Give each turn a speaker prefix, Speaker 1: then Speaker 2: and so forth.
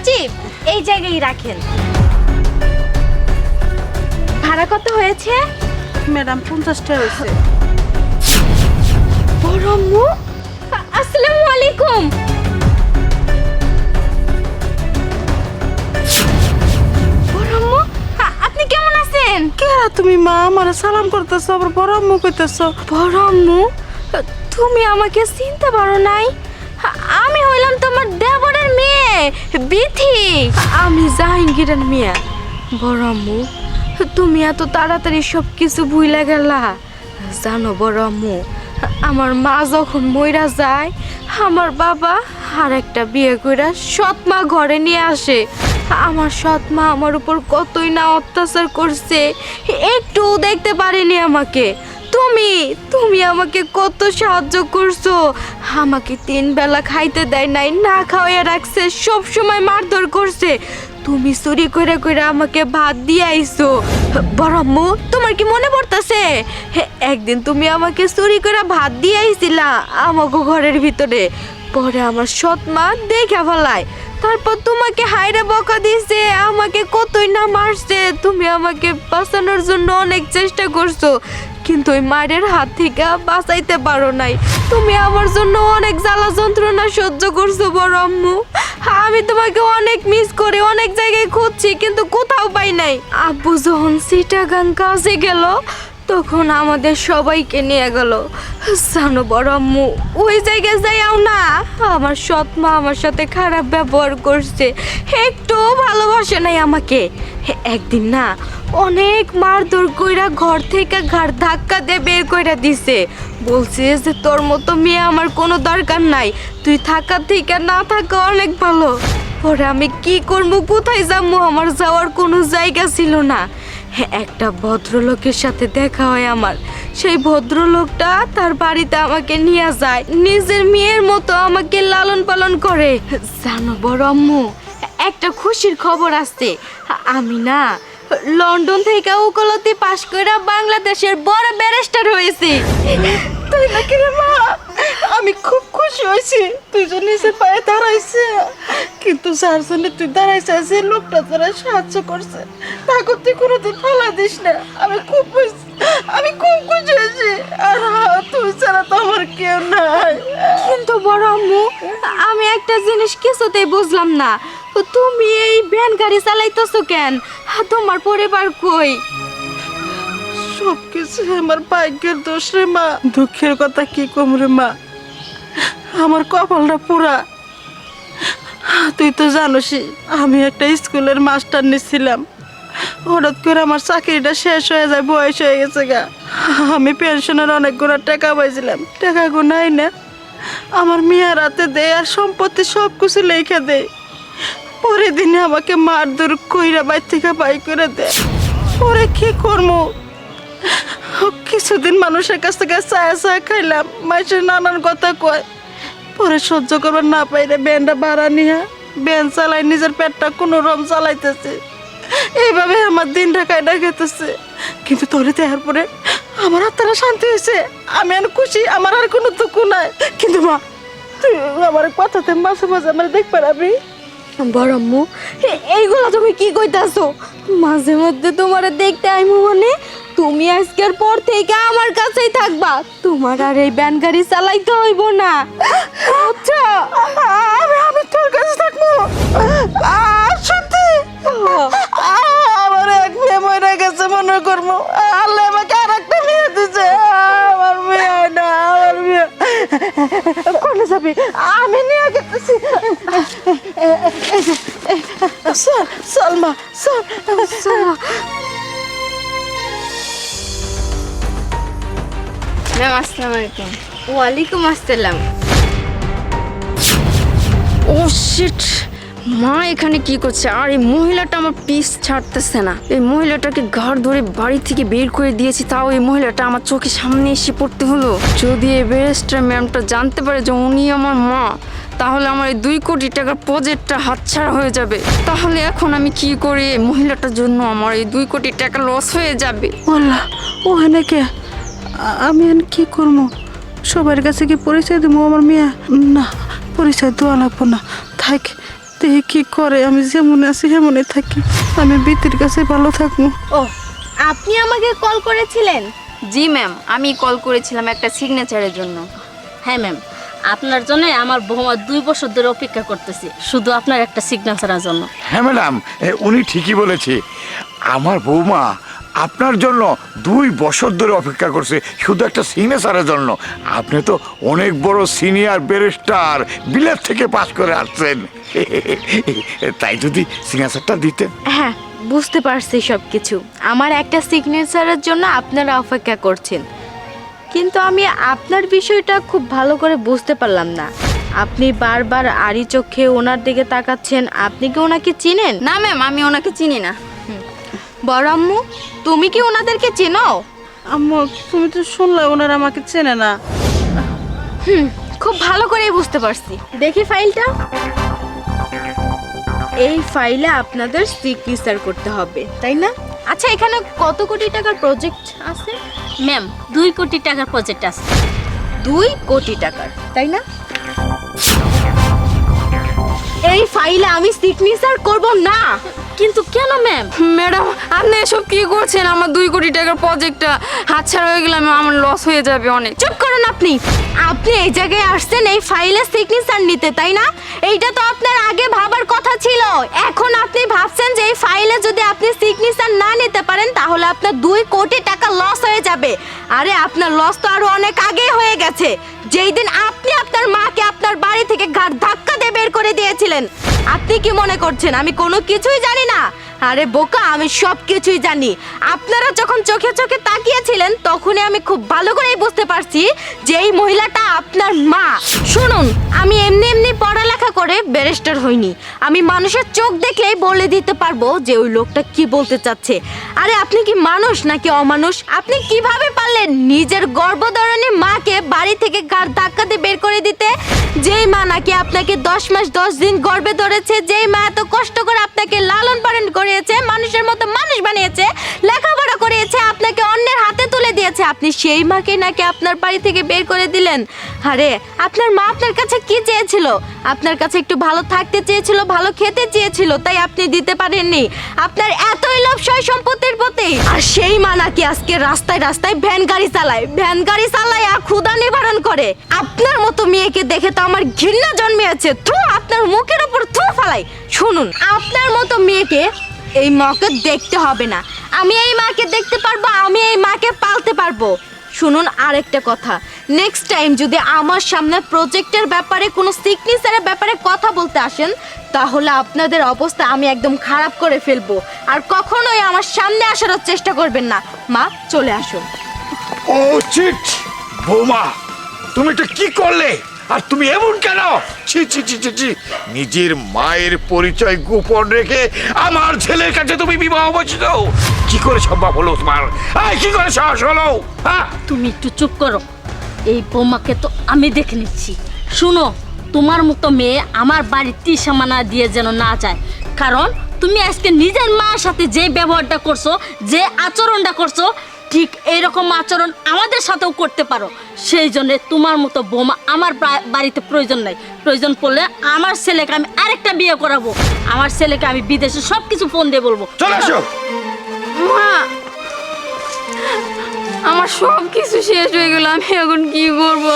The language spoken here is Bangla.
Speaker 1: সজীব, এই জায়গায় রাখেন। ভাড়া কত হয়েছে?
Speaker 2: ম্যাডাম 50 টাকা হয়েছে।
Speaker 1: বড় আম্মু, আসসালামু আলাইকুম। বড় আম্মু, আপনি কেমন আছেন?
Speaker 2: কে তুমি মা আমার সালাম করতেছো আবার বড় আম্মু কইতেছো?
Speaker 1: বড় আম্মু, তুমি আমাকে চিনতে পারো নাই? আমি হইলাম তোমার দেবরের মেয়ে বিথি। আমি জাহাঙ্গীরের মেয়ে। বড় আম্মু, তুমি এত তাড়াতাড়ি সব কিছু ভুলে গেলা? জানো বড় আম্মু, আমার মা যখন মইরা যায়, আমার বাবা আর একটা বিয়ে কইরা সৎ মা ঘরে নিয়ে আসে। আমার সৎ মা আমার উপর কতই না অত্যাচার করছে, একটু দেখতে পারেনি আমাকে। তুমি তুমি আমাকে কত সাহায্য করছো। আমাকে 3 বেলা খাইতে দেয় নাই, না খাওয়াইয়া রাখছে, সব সময় মারধর করছে। তুমি চুরি করে করে আমাকে ভাত দিয়ে আইছো। বড় আম্মু, তোমার কি মনে পড়তাছে একদিন তুমি আমাকে চুরি করে ভাত দিয়ে আইছিলা আমাকে ঘরের ভিতরে? পরে আমার সৎ মা দেখে ফেলায়, তারপর তোমাকে হাইরে বকা দিছে, আমাকে কতই না মারছে। তুমি আমাকে বাঁচানোর জন্য অনেক চেষ্টা করছো, কিন্তু ওই মায়ের হাত থেকে বাঁচাইতে পারো নাই। তুমি আমার জন্য অনেক জ্বালা যন্ত্রণা সহ্য করছো বড় আম্মু। আমি তোমাকে অনেক মিস করি, অনেক জায়গায় খুঁজছি কিন্তু কোথাও পাই নাই। আব্বু যখন চিটাগাং কাজে গেল তখন আমাদের সবাইকে নিয়ে গেল। জানো বড় আম্মু, ওই জায়গায় যাইও না। আমার সৎ মা আমার সাথে খারাপ ব্যবহার করছে, একটু ভালোবাসে নাই আমাকে। একদিন না অনেক মারধর কইরা ঘর থেকে ঘাড় ধাক্কা দিয়ে বের কইরা দিছে। বলছে যে তোর মতো মেয়ে আমার কোনো দরকার নাই, তুই থাকা থেকে না থাকা অনেক ভালো। পরে আমি কি করবো, কোথায় যাবো, আমার যাওয়ার কোনো জায়গা ছিল না। একটা ভদ্রলোকের সাথে দেখা হয় আমার। সেই ভদ্রলোকটা তার বাড়িতে আমাকে নিয়ে যায়, নিজের মেয়ের মতো আমাকে লালন পালন করে। জানো বড় আম্মু, একটা খুশির খবর আছে। আমি না লন্ডন থেকে উকালতি পাশ করে বাংলাদেশের বড় ব্যারিস্টার হয়েছি।
Speaker 2: তুই নাকি রে মা? আমি খুব খুশি হয়েছি তুই যে নিজের পায়ে দাঁড়াইছে, কিন্তু যার জন্য তুই দাঁড়াইছে যে লোকটা তোরা সাহায্য করছে তাকে তুই কোনোদিন ফেলা দিস না। আমি খুব খুশি হয়েছি। আর তুই ছাড়া তো আমার কেউ নাই।
Speaker 1: কিন্তু বড় আম্মু, আমি একটা জিনিস কিছুতেই বুঝলাম না, তুমি এই ভ্যান গাড়ি চালাইতেছো কেন? তোমার পরিবার কই?
Speaker 2: সবকিছু আমার ভাগ্যের দোষ রে মা। দুঃখের কথা কি কম রে মা, আমার কপালটা পুরা। তুই তো জানোসই আমি একটা স্কুলের মাস্টার নিছিলাম। হঠাৎ করে আমার চাকরিটা শেষ হয়ে যায়, বয়স হয়ে গেছে গা। আমি পেনশনের অনেকগুলো টাকা পাইছিলাম, টাকাগুলো নাই না আমার মেয়ের হাতে দেয় আর সম্পত্তি সব কিছু লেখা দেয়। পরের দিনে আমাকে মারধর কইরা বাইর থেকে বাই করে দেয়। পরে কি করবো, কিছুদিন মানুষের কাছ থেকে চায়া চায়া খাইলাম, মাইসের নানান কথা কয়। পরে সহ্য করবার না পাইলে ব্যানটা ভাড়া নিয়ে ব্যান চালাই নিজের পেটটা কোনো রকম চালাইতেছে। এইভাবে আমার দিনটা কায়দা খেতেছে। কিন্তু তোরে দেওয়ার পরে আমার আত্মারা শান্তি হয়েছে, আমি আর খুশি, আমার আর কোনো দুঃখ নাই। কিন্তু মা, তুই আমার কথাতে মাঝে মাঝে আমার দেখ পারাবি?
Speaker 1: বড় আম্মু, এইগুলো তুমি কি কইতাছো? মাঝে মধ্যে তোমারে দেখতে আইমু মানে তুমি আজকের পর থেকে আমার কাছেই থাকবা, তোমার আর এই ভ্যান গাড়ি চালাইতে হইব না।
Speaker 2: আচ্ছা, আমি তোর কাছে থাকবো। সত্যি আমার এক মেয়ে মরে গেছে মনে করবো, আল্লাহ আমাকে আর একটা মেয়ে দিছে। আমার মেয়ে না, আমার মেয়ে কোনে যাবি? আমি নিয়ে গেতেছি। চল চল মা, চল।
Speaker 1: ম্যাম আসসালামু আলাইকুম। ওয়ালাইকুম আসসালাম।
Speaker 3: ও শিট, মা এখানে কি করছে? আর এই মহিলাটা আমার পিস ছাড়তেছে না। এই মহিলাটাকে ঘাড় ধরে বাড়ি থেকে বের করে দিয়েছি, তাও এই মহিলাটা আমার চোখের সামনে এসে পড়তে হলো। যদি এই ব্যারিস্টার ম্যামটা জানতে পারে যে উনি আমার মা, তাহলে আমার এই 2 কোটি টাকার প্রজেক্টটা হাতছাড়া হয়ে যাবে। তাহলে এখন আমি কি করি? এই মহিলাটার জন্য আমার এই 2 কোটি টাকা লস হয়ে যাবে।
Speaker 2: ওলা ওখানে কে? আমি আর কি করবো? সবার কাছে কি পরিচয় দেবো আমার মেয়ে? না, পরিচয় দেওয়া লাগবো না, থাক দেখি কি করে, আমি যেমন আছি সেমনই থাকি, আমি বিতির কাছে ভালো থাকবো।
Speaker 1: ও, আপনি আমাকে কল করেছিলেন?
Speaker 3: জি ম্যাম, আমি কল করেছিলাম একটা সিগনেচারের জন্য।
Speaker 4: হ্যাঁ ম্যাম, আপনার জন্য আমার বৌমা 2 বছর ধরে অপেক্ষা করতেছে, শুধু আপনার একটা সিগনেচারের জন্য।
Speaker 5: হ্যাঁ ম্যাডাম, উনি ঠিকই বলেছে। আমার বৌমা আপনার জন্য 2 বছর ধরে অপেক্ষা করছে শুধু একটা সিগনেচারের জন্য। আপনি তো অনেক বড় সিনিয়র ব্যারিস্টার, বিলেত থেকে পাস করে আসছেন। তাই যদি সিগনেচারটা দিতেন।
Speaker 1: হ্যাঁ, বুঝতে পারছি সব কিছু। আমার একটা সিগনেচারের জন্য আপনারা অপেক্ষা করছেন, কিন্তু আমি আপনার বিষয়টা খুব ভালো করে বুঝতে পারলাম না। আপনি বারবার আড়ি চোখে ওনার দিকে তাকাচ্ছেন, আপনি কি ওনাকে চিনেন?
Speaker 3: না ম্যাম, আমি ওনাকে চিনি না।
Speaker 1: বড় আম্মু, তুমি কি ওনাদেরকে চেনো?
Speaker 2: আম্মু, তুমি তো শুনলে ওনারা আমাকে চেনে না।
Speaker 1: খুব ভালো করেই বুঝতে পারছি। দেখি ফাইলটা। এই ফাইলে আপনাদের সিগনেচার করতে হবে, তাই না? আচ্ছা, এখানে কত কোটি টাকার প্রজেক্ট আছে?
Speaker 4: ম্যাম, 2 কোটি টাকার প্রজেক্ট আছে।
Speaker 1: 2 কোটি টাকার, তাই না? এই ফাইলে আমি সিগনেচার করব না।
Speaker 4: কিন্তু কেন ম্যাম?
Speaker 3: ম্যাডাম, আপনি এসব কি করছেন? আমার 2 কোটি টাকার প্রজেক্টটা হাতছাড়া হয়ে গেলে আমার লস হয়ে যাবে অনেক।
Speaker 1: চুপ করুন আপনি। আপনি এই জায়গায় আসছেন এই ফাইলে সিগনেচার নিতে, তাই না? এইটা তো আপনার আগে ভাবার কথা ছিল। এখন আপনি ভাবছেন যে এই ফাইলে যদি আপনি সিগনেচার না নিতে পারেন তাহলে আপনার 2 কোটি টাকা লস হয়ে যাবে। আরে আপনার লস তো আরো অনেক আগেই হয়ে গেছে, যেই দিন আপনি আপনার মাকে আপনার বাড়ি থেকে ঘাট ধাক্কা দিয়ে বের করে দিয়েছিলেন। আপনি কি মনে করছেন আমি কোনো কিছুই জানি না? আরে বোকা, আমি সব কিছুই জানি। আপনারা যখন চোখে চোখে তাকিয়েছিলেন তখনই আমি খুব ভালো করেই বুঝতে পারছি যে এই মহিলাটা আপনার মা। শুনুন, আমি এমনি এমনি পড়ালেখা করে ব্যারিস্টার হইনি। আমি মানুষের চোখ দেখলেই বলে দিতে পারবো যে ওই লোকটা কি বলতে চাচ্ছে। আরে আপনি কি মানুষ নাকি অমানুষ? আপনি কিভাবে পারলেন নিজের গর্ভধারণী মাকে বাড়ি থেকে ঘাট ধাক্কা দিয়ে বের করে দিতে? যেই মা নাকি আপনাকে 10 মাস 10 দিন গর্ভে ধরেছে, যেই মা এত কষ্ট করে আপনাকে লালন পালন করিয়েছে, মানুষের মতো মানুষ বানিয়েছে, লেখাপড়া করিয়েছে, আপনাকে অন্যের হাতে তুলে দিয়েছে, আপনি সেই মাকে নাকি আপনার বাড়ি থেকে বের করে দিলেন। আরে আপনার মা আপনার কাছে কি চেয়েছিল? আপনার কাছে একটু ভালো থাকতে চেয়েছিল, ভালো খেতে চেয়েছিল, তাই আপনি দিতে পারেননি। আপনার এতই লোভ সয় সম্পত্তির প্রতি। আর সেই মা নাকি আজকে রাস্তায় রাস্তায় ভ্যান গাড়ি চালায় আর ক্ষুধা নিবারণ করে। আপনার মতো মেয়েকে দেখে তো আমার ঘৃণা জন্মেছে। থু, আপনার মুখের উপর থু ফালাই। শুনুন, আপনার মতো মেয়েকে এই মাকে দেখতে হবে না। আমি এই মাকে দেখতে পারবো, আমি এই মাকে পালতে পারবো। শুনুন আরেকটা কথা, নেক্সট টাইম যদি আমার সামনে প্রজেক্টের ব্যাপারে কোনো সিগনেচারের ব্যাপারে কথা বলতে আসেন তাহলে আপনাদের অবস্থা আমি একদম খারাপ করে ফেলবো। আর কখনোই আমার সামনে আসার চেষ্টা করবেন না। মা, চলে আসুন।
Speaker 5: ও চিট! বৌমা, তুমি এটা কি করলে? আর তুমি এমন কেন? ছি ছি ছি ছি ছি! নিজের মায়ের পরিচয় গোপন রেখে আমার ছেলের কাছে তুমি বিবাহ বসেছ। কি করে সম্ভব হলো তোমার? কি করে সাহস হলো? হ্যাঁ,
Speaker 4: তুমি একটু চুপ করো। এই বৌমাকে তো আমি দেখে নিচ্ছি। শুনো, তোমার মতো মেয়ে আমার বাড়ির ত্রিসীমানা দিয়ে যেন না যায়। কারণ তুমি আজকে নিজের মার সাথে যে ব্যবহারটা করছো, যে আচরণটা করছো, ঠিক এইরকম আচরণ আমাদের সাথেও করতে পারো। সেই জন্য তোমার মতো বৌমা আমার বাড়িতে প্রয়োজন নাই। প্রয়োজন পড়লে আমার ছেলেকে আমি আরেকটা বিয়ে করাবো। আমার ছেলেকে আমি বিদেশে সব কিছু ফোন দিয়ে বলবো।
Speaker 5: চলে আসো।
Speaker 3: মা, আমার সব কিছু শেষ হয়ে গেল, আমি এখন কি করবো?